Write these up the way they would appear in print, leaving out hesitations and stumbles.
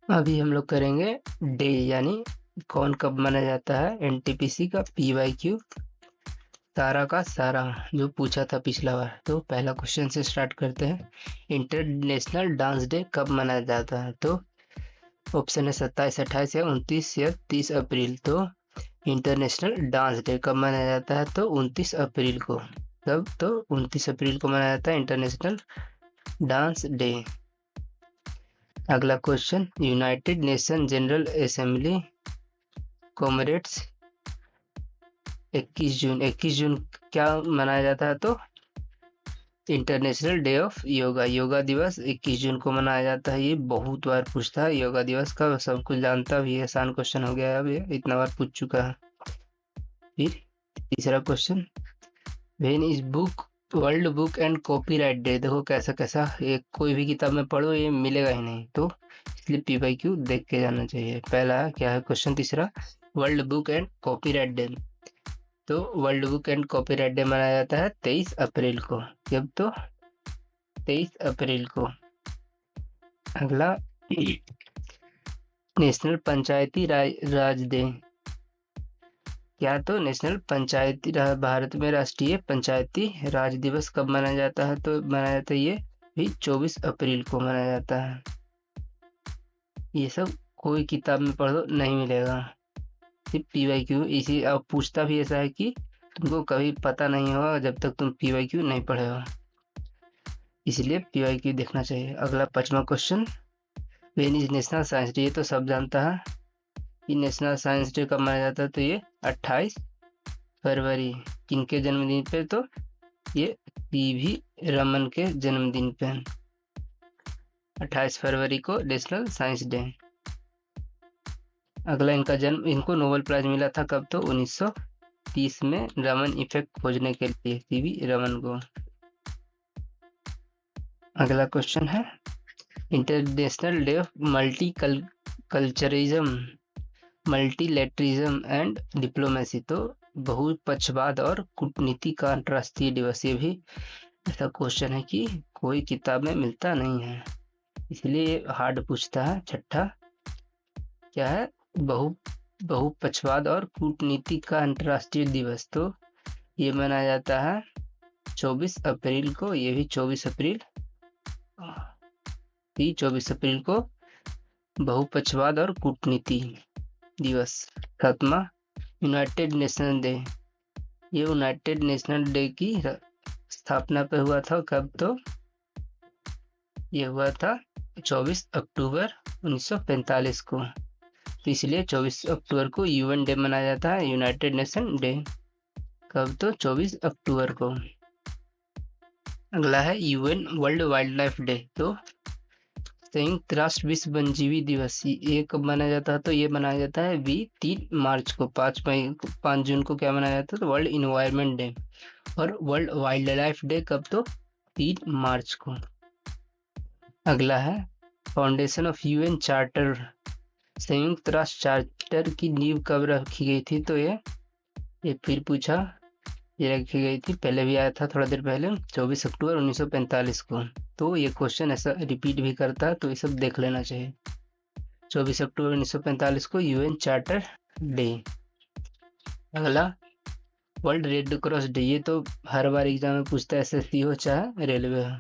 अभी हम लोग करेंगे डे यानी कौन कब मनाया जाता है, एनटीपीसी का पीवाईक्यू सारा का सारा जो पूछा था पिछला बार। तो पहला क्वेश्चन से स्टार्ट करते हैं। इंटरनेशनल डांस डे कब मनाया जाता है? तो ऑप्शन है 27, 28 या 29 या 30 अप्रैल। तो इंटरनेशनल डांस डे कब मनाया जाता है? तो 29 अप्रैल को। कब? तो 29 अप्रैल को मनाया जाता है इंटरनेशनल डांस डे। अगला question, United nation general assembly comrades 21 जून क्या मनाया जाता है? तो international day of yoga, yoga दिवस 21 जून को मनाया जाता है। ये बहुत बार पूछता है योगा दिवस का, सब कुछ जानता भी है, आसान क्वेश्चन हो गया है, अब ये इतना बार पूछ चुका है। फिर तीसरा question, when is book world book and copyright day. देखो कैसा कैसा, एक कोई भी किताब में पढ़ो ये मिलेगा ही नहीं, तो इसलिए पीवाईक्यू देख के जाना चाहिए। पहला क्या है क्वेश्चन, तीसरा world book and copyright day. तो world book and copyright day मनाया जाता है 23 अप्रैल को। जब? तो 23 अप्रैल को। अगला, नेशनल पंचायती राज डे क्या? तो नेशनल पंचायती भारत में राष्ट्रीय पंचायती राज दिवस कब मनाया जाता है? तो मनाया जाता है ये भी 24 अप्रैल को मनाया जाता है। ये सब कोई किताब में पढ़ो नहीं मिलेगा, सिर्फ पीवाईक्यू। इसी अब पूछता भी ऐसा है कि तुमको कभी पता नहीं होगा जब तक तुम पीवाईक्यू नहीं पढ़े हो, इसलिए पीवाईक्यू देखना चाहिए। अगला 5वां question, when is national science day. ये तो सब जानता है कि नेशनल साइंस डे कब मनाया जाता है? तो ये 28 फरवरी। किनके जन्मदिन पे? तो ये सीवी रमन के जन्मदिन पे 28 फरवरी को नेशनल साइंस डे। अगला, इनको नोबेल प्राइज मिला था कब? तो 1930 में रमन इफेक्ट खोजने के लिए, सीवी रमन को। अगला क्वेश्चन है, international day of culturism multilateralism and diplomacy. तो बहुपक्षवाद और कूटनीति का अंतर्राष्ट्रीय दिवस। ये भी ऐसा क्वेश्चन है कि कोई किताब में मिलता नहीं है, इसलिए हार्ड पूछता है। छठा क्या है, बहुपक्षवाद और कूटनीति का अंतर्राष्ट्रीय दिवस। तो ये मनाया जाता है 24 अप्रैल को। ये भी 24 अप्रैल को बहुपक्षवाद और कूटनीति दिवस। सातवां, यूनाइटेड नेशन डे। ये यूनाइटेड नेशनल डे की स्थापना पे हुआ था कब? तो ये हुआ था 24 अक्टूबर 1945 को। तो इसलिए 24 अक्टूबर को यूएन डे मनाया जाता है, यूनाइटेड नेशन डे। कब? तो 24 अक्टूबर को। अगला है UN world wild life day. तो संयुक्त राष्ट्र विश्व वन्यजीवी दिवस ये कब मनाया जाता है? तो ये मनाया जाता है 3 मार्च को। 5 जून को क्या मनाया जाता है? तो वर्ल्ड इन्वायरमेंट डे। और वर्ल्ड वाइल्ड लाइफ डे कब? तो 3 मार्च को। अगला है, फाउंडेशन ऑफ यूएन चार्टर। संयुक्त राष्ट्र चार्टर की नींव कब रखी गई थी? तो ये फिर पूछा, ये रखी गई थी, पहले भी आया था थोड़ा देर पहले, 24 अक्टूबर 1945 को। तो ये क्वेश्चन ऐसा रिपीट भी करता है, तो ये सब देख लेना चाहिए। 24 अक्टूबर 1945 को यूएन चार्टर डे। अगला, वर्ल्ड रेड क्रॉस डे। ये तो हर बार एग्जाम में पूछता है, एसएससी हो चाहे रेलवे हो।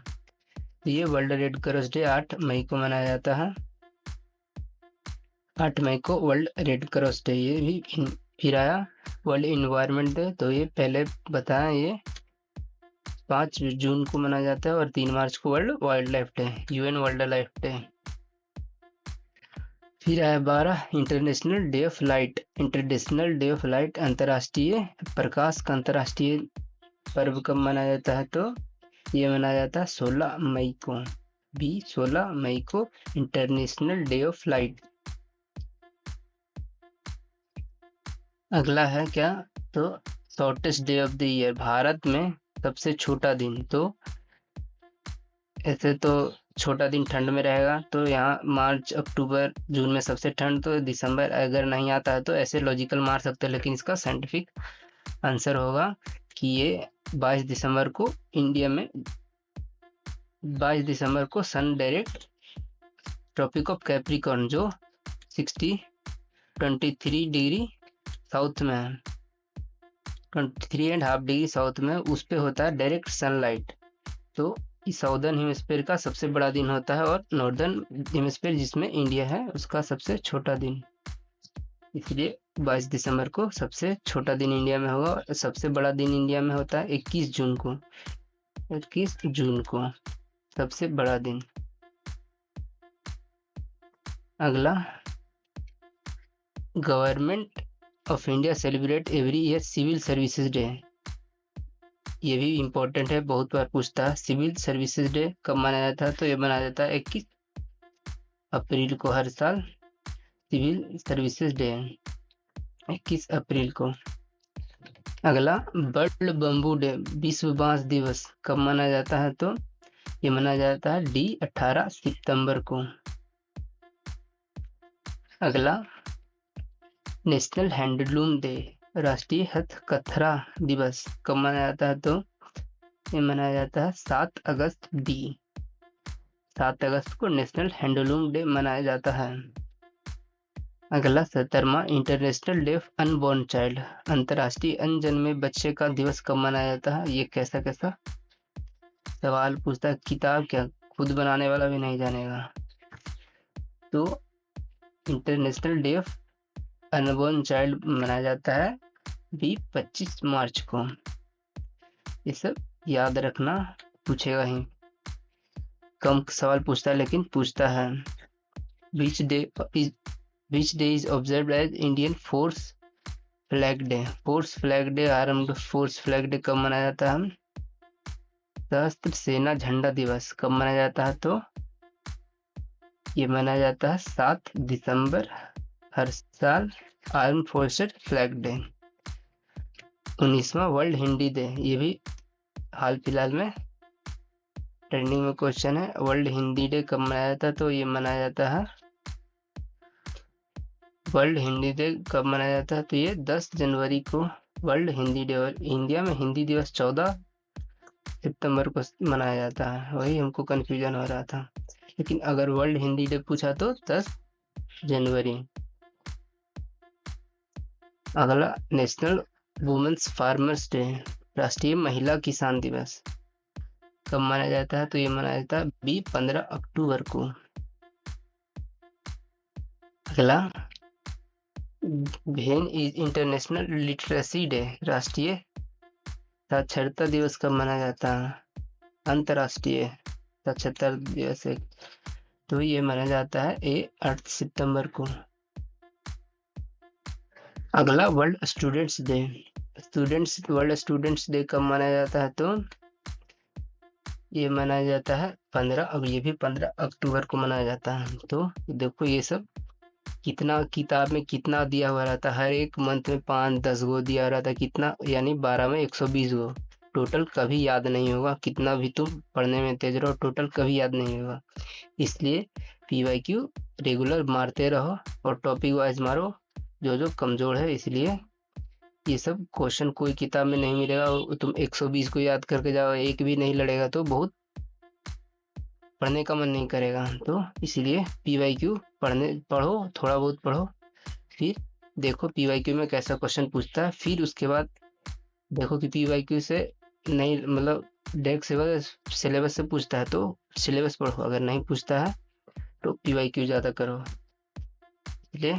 तो ये वर्ल्ड रेड क्रॉस डे 8 मई को मनाया जाता है। 8 मई को वर्ल्ड रेड क्रॉस डे। ये भी फिर आया वर्ल्ड इन्वायरमेंट डे। तो ये पहले बताया, ये 5 जून को मनाया जाता है। और 3 मार्च को world wild life day, UN wild life day. फिर आया 12, international day of light. International day of light अंतर्राष्ट्रीय प्रकाश का अंतर्राष्ट्रीय पर्व कब मनाया जाता है? तो ये मनाया जाता है 16 मई को। भी 16 मई को इंटरनेशनल डे ऑफ लाइट। अगला है क्या? तो shortest day of the year, Bharat में सबसे छोटा दिन। तो ऐसे तो छोटा दिन ठंड में रहेगा, तो यहाँ मार्च अक्टूबर जून में सबसे ठंड, तो दिसंबर अगर नहीं आता है तो ऐसे लॉजिकल मार सकते हैं, लेकिन इसका साइंटिफिक आंसर होगा कि ये 22 दिसंबर को इंडिया में 22 दिसंबर को Sun Direct tropic of Capricorn जो 23 डिग्री साउथ में है, 23.5 डिग्री साउथ में, उस पे होता है डायरेक्ट सनलाइट। तो इस साउदर्न हेमिस्फीयर का सबसे बड़ा दिन होता है और नॉर्दर्न हेमिस्फीयर जिसमें इंडिया है उसका सबसे छोटा दिन। इसलिए 22 दिसंबर को सबसे छोटा दिन इंडिया में होगा और सबसे बड़ा दिन इंडिया में होता है 21 जून को। 21 जून को सबसे बड़ा दिन। अगला, government of India celebrate every year civil services day. ये भी इम्पोर्टेंट है, बहुत बार पूछता है। सिविल सर्विसेज डे कब मनाया जाता है? तो ये मनाया जाता है 21 अप्रैल को। हर साल सिविल सर्विसेज डे है 21 अप्रैल को। अगला, वर्ल्ड बम्बू डे, विश्व बांस दिवस कब मनाया जाता है? तो ये मनाया जाता है 18 सितंबर को। अगला, नेशनल हैंडलूम डे, राष्ट्रीय हथकरघा दिवस कब मनाया जाता है? तो ये मनाया जाता है 7 अगस्त 7 अगस्त को नेशनल हैंडलूम डे मनाया जाता है। अगला, 17वां international day of unborn child, अंतर्राष्ट्रीय अनजन्मे बच्चे का दिवस कब मनाया जाता है? ये कैसा कैसा सवाल पूछता है, किताब क्या खुद बनाने वाला भी नहीं जानेगा। तो international day of unborn child मनाया जाता है भी 25 मार्च को। ये सब याद रखना, पूछेगा ही, कम सवाल पूछता है लेकिन पूछता है। Which day is observed as Indian force flag day, force flag day, armed force flag day कब मनाया जाता है? सशस्त्र सेना झंडा दिवस कब मनाया जाता है? तो ये मनाया जाता है 7 दिसंबर हर साल, आर्म फोर्सेस फ्लैग डे। 19वां वर्ल्ड हिंदी डे, ये भी हाल फिलहाल में ट्रेंडिंग में क्वेश्चन है। वर्ल्ड हिंदी डे कब मनाया जाता है? तो ये मनाया जाता है, वर्ल्ड हिंदी डे कब मनाया जाता है? तो ये 10 जनवरी को वर्ल्ड हिंदी डे। और इंडिया में हिंदी दिवस 14 सितंबर को मनाया जाता है, वही हमको कंफ्यूजन हो रहा था। लेकिन अगर वर्ल्ड हिंदी डे पूछा तो 10 जनवरी। अगला, नेशनल वुमेन्स फार्मर्स डे, राष्ट्रीय महिला किसान दिवस कब मनाया जाता है? तो ये मनाया जाता है 15 अक्टूबर को। अगला, भेन इज इंटरनेशनल लिटरेसी डे, राष्ट्रीय साक्षरता दिवस कब मनाया जाता है? अंतर्राष्ट्रीय साक्षरता दिवस है, तो ये मनाया जाता है 8 सितंबर को। अगला, world students day, world students day कब मनाया जाता है? तो ये मनाया जाता है 15, अब ये भी 15 अक्टूबर को मनाया जाता है। तो देखो ये सब कितना किताब में कितना दिया हुआ रहता है, हर एक मंथ में 5-10 गो दिया रहता है, कितना यानी 12 में 120 गो। टोटल कभी याद नहीं होगा, कितना भी तुम पढ़ने में तेज रहो टोटल कभी याद नहीं होगा। इसलिए PYQ रेगुलर मारते रहो और टॉपिक वाइज मारो जो जो कमजोर है। इसलिए ये सब क्वेश्चन कोई किताब में नहीं मिलेगा, तुम 120 को याद करके जाओ, एक भी नहीं लड़ेगा तो बहुत पढ़ने का मन नहीं करेगा। तो इसलिए PYQ पढ़ो, थोड़ा बहुत पढ़ो, फिर देखो PYQ में कैसा क्वेश्चन पूछता है, फिर उसके बाद देखो कि PYQ से नहीं मतलब डायरेक्ट सिलेबस से पूछता है तो सिलेबस पढ़ो, अगर नहीं पूछता है तो PYQ ज़्यादा करो। इसलिए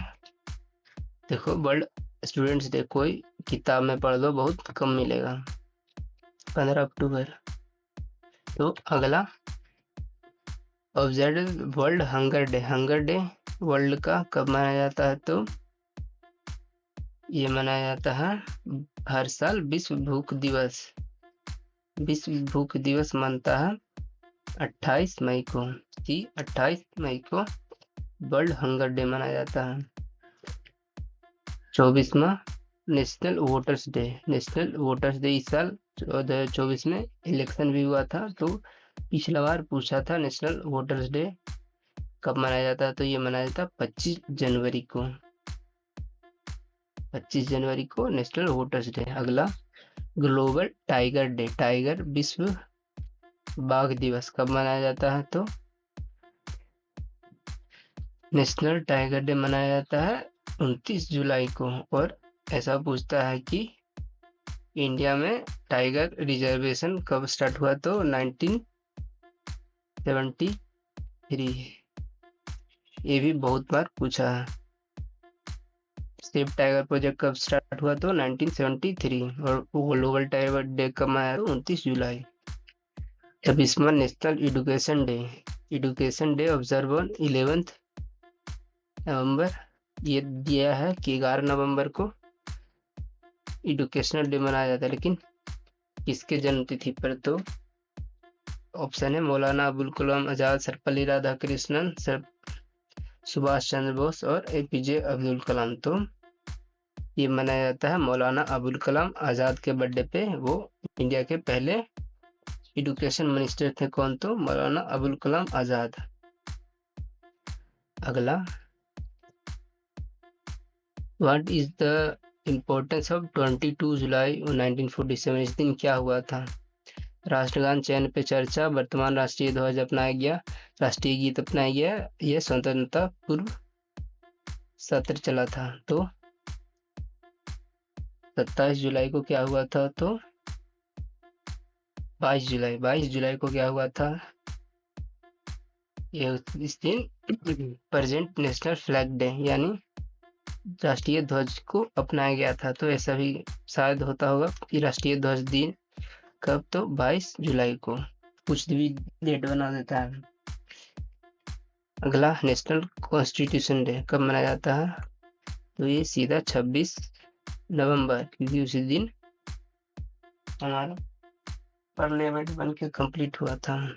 देखो, वर्ल्ड स्टूडेंट्स डे कोई किताब में पढ़ लो, बहुत कम मिलेगा। 15 अक्टूबर। तो अगला, observe world hunger day, hunger day world का कब मनाया जाता है? तो ये मनाया जाता है हर साल विश्व भूख दिवस, विश्व भूख दिवस मनता है 28 मई को। 28 मई को वर्ल्ड हंगर डे मनाया जाता है। 24वां national voters day, national voters day इस साल 2024 में इलेक्शन भी हुआ था, तो पिछला बार पूछा था नेशनल वोटर्स डे कब मनाया जाता है? तो ये मनाया जाता है 25 जनवरी को। 25 जनवरी को नेशनल वोटर्स डे। अगला, ग्लोबल टाइगर डे, टाइगर विश्व बाघ दिवस कब मनाया जाता है? तो नेशनल टाइगर डे मनाया जाता है 29 जुलाई को। और ऐसा पूछता है कि इंडिया में टाइगर रिजर्वेशन कब स्टार्ट हुआ, तो 1973। ये भी बहुत बार पूछा है। सेफ टाइगर प्रोजेक्ट कब स्टार्ट हुआ, तो 1973। और ग्लोबल टाइगर डे कब मनाया, तो 29 जुलाई। 26वां national education day. Education day observe on 11 नवंबर। ये दिया है कि 11 नवंबर को एजुकेशनल डे मनाया जाता है, लेकिन किसके जन्म तिथि पर, तो ऑप्शन है मौलाना अबुल कलाम आजाद, सर्वपल्ली राधाकृष्णन, सुभाष चंद्र बोस और एपीजे अब्दुल कलाम। तो ये मनाया जाता है मौलाना अबुल कलाम आजाद के बर्थडे पे। वो इंडिया के पहले एजुकेशन मिनिस्टर थे। कौन, तो मौलाना अबुल कलाम आजाद। अगला, what is the importance of 22 जुलाई 1947? इस दिन क्या हुआ था? राष्ट्रगान चयन पे चर्चा, वर्तमान राष्ट्रीय ध्वज अपनाया गया, राष्ट्रीय गीत अपनाया गया, यह स्वतंत्रता पूर्व सत्र चला था। तो 27 जुलाई को क्या हुआ था, तो 22 जुलाई को क्या हुआ था, इस दिन प्रेजेंट नेशनल फ्लैग डे यानी राष्ट्रीय ध्वज को अपनाया गया था। तो ऐसा भी शायद होता होगा कि राष्ट्रीय ध्वज दिन कब, तो 22 जुलाई को। कुछ भी डेट बना देता है। अगला, नेशनल कॉन्स्टिट्यूशन डे कब मनाया जाता है, तो ये सीधा 26 नवंबर, क्योंकि उसी दिन हमारा पार्लियामेंट बन के कंप्लीट हुआ था।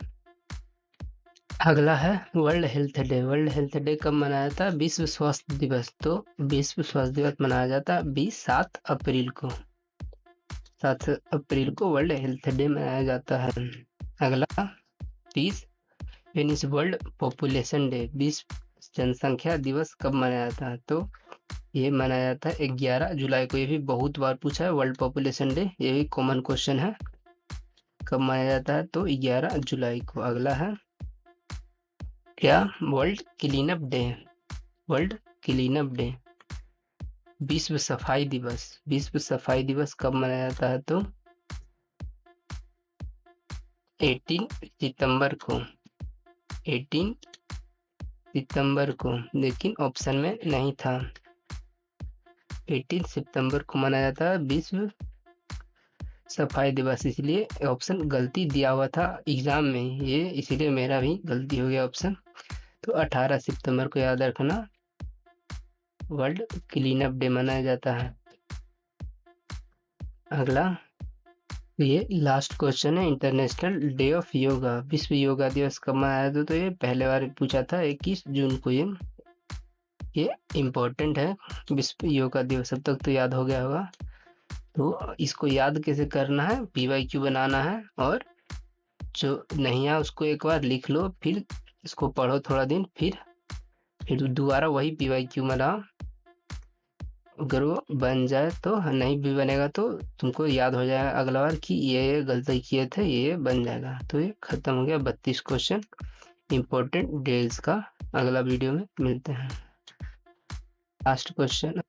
अगला है world health day. World health day कब मनाया जाता है? विश्व स्वास्थ्य दिवस। तो विश्व स्वास्थ्य दिवस मनाया जाता है 7 अप्रैल को। 7 अप्रैल को वर्ल्ड हेल्थ डे मनाया जाता है। अगला, 30 वेनिस वर्ल्ड पॉपुलेशन डे, विश्व जनसंख्या दिवस कब मनाया जाता है? तो ये मनाया जाता है 11 जुलाई को। ये भी बहुत बार पूछा है वर्ल्ड पॉपुलेशन डे, ये भी कॉमन क्वेश्चन है। कब मनाया जाता है? तो 11 जुलाई को। अगला है क्या, world clean up day. World clean up day, विश्व सफाई दिवस। विश्व सफाई दिवस कब मनाया जाता है? तो 18 सितंबर को। 18 सितंबर को, लेकिन ऑप्शन में नहीं था। 18 सितंबर को मनाया जाता है विश्व सफाई दिवस, इसलिए ऑप्शन गलती दिया हुआ था एग्जाम में ये, इसीलिए मेरा भी गलती हो गया ऑप्शन। तो 18 सितंबर को याद रखना वर्ल्ड क्लीन अप डे मनाया जाता है। अगला, ये लास्ट क्वेश्चन है, इंटरनेशनल डे ऑफ योगा। विश्व योगा दिवस कब मनाया था? तो ये पहले बार पूछा था 21 जून को। ये इम्पोर्टेंट है विश्व योगा दिवस। अब तक तो याद हो गया होगा। तो इसको याद कैसे करना है, PYQ बनाना है, और जो नहीं है उसको एक बार लिख लो, फिर इसको पढ़ो थोड़ा दिन, फिर दोबारा वही PYQ बनाओ। अगर वो बन जाए तो, नहीं भी बनेगा तो तुमको याद हो जाएगा अगला बार कि ये गलती किए थे, ये बन जाएगा। तो ये खत्म हो गया 32 क्वेश्चन इंपॉर्टेंट डेज का। अगला वीडियो में मिलते हैं। Last question,